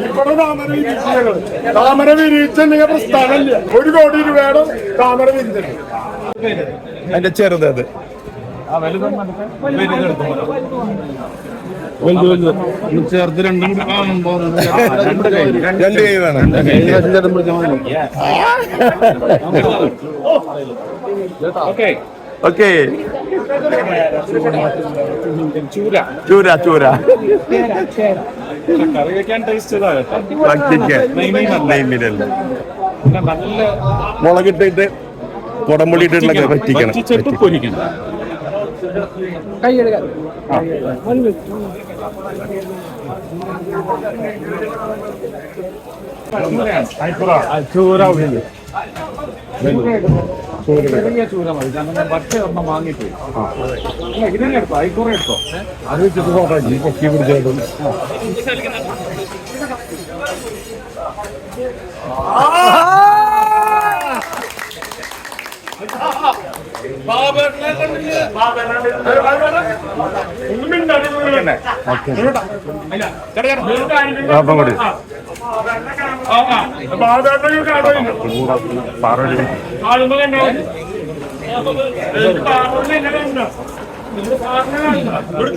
ഇവിടെ താമര വിരിച്ചത് താമര വിരിച്ചെങ്കിൽ പ്രസ്ഥാനമില്ല. 1 കോടി രൂപയുടെ താമര വിരിച്ചത് അതിന്റെ ചെറുത് അത് ചേർത്ത് രണ്ടും രണ്ട് കൈ വേണം. ഓക്കെ ചൂര ചൂര കറി വെക്കാൻ ടേസ്റ്റ് നല്ല മുളകിട്ടിട്ട് കുടംപുളി ഇട്ടിട്ടുള്ള പറ്റിക്കണം. പൊരിക്കണം. ചൂര ചൂര മതി. പച്ച ഒരെണ്ണം വാങ്ങിപ്പോയി. ഇതിനെ എടുത്തോ, അയക്കൂറ എടുത്തോ. അത് വെച്ചിട്ട് പൊക്കി പിടിച്ചോട്ടും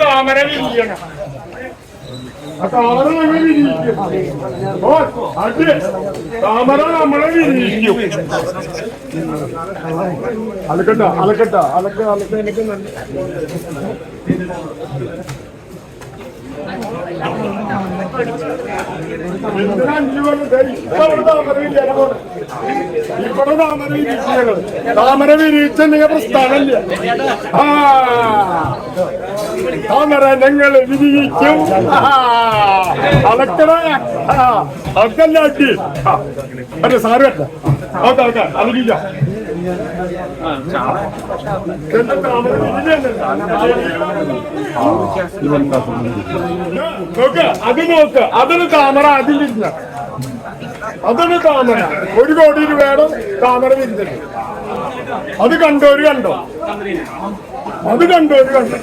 താമര വിരിക്കണം. താമര നമ്മളെ വിരിക്കും. അലക്കട്ട അലക്കട്ട അലക്ക അലക്ക എനിക്ക് ഇവിടെ താമര വിരിച്ചത് താമര വിരിച്ചെങ്കിൽ പ്രസ്ഥാനമില്ല. താമര ഞങ്ങൾ വിരിയിക്കും. അലക്കട അക്കല്ല അട്ടി അതെ സാരല്ല. ഓക്കെ ഓക്കെ അലക്കില്ല. നോക്ക് അത് നോക്ക്. അതൊരു താമര അതിലില്ല. അതൊരു താമര 1 കോടി രൂപയുടെ താമര വിരിച്ചത്. അത് കണ്ടോര് കണ്ടോ? അത് കണ്ടോര് കണ്ടോ?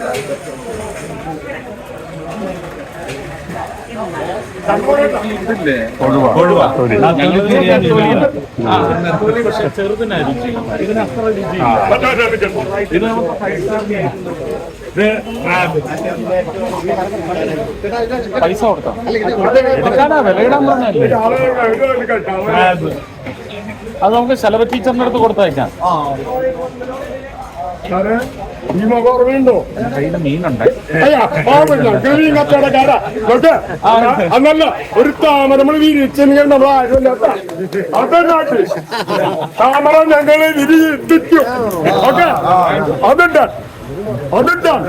പൈസ കൊടുത്തോ എടുക്കാനാ വിലയിടാൻ പറഞ്ഞല്ലേ. അത് നമുക്ക് ശലഭ ടീച്ചറിന്റെ അടുത്ത് കൊടുത്തയക്കാം. ഈ മുഖോർമ്മയുണ്ടോ? കയ്യില് മീനുണ്ട്. അന്നല്ല ഒരു താമര നമ്മൾ വിരിച്ചെങ്കിൽ നമ്മൾ ആരുമില്ലാത്ത അതൊരു താമര ഞങ്ങള് വിരിയിക്കും. ഓക്കെ അതുണ്ട് അതുണ്ടാണ്.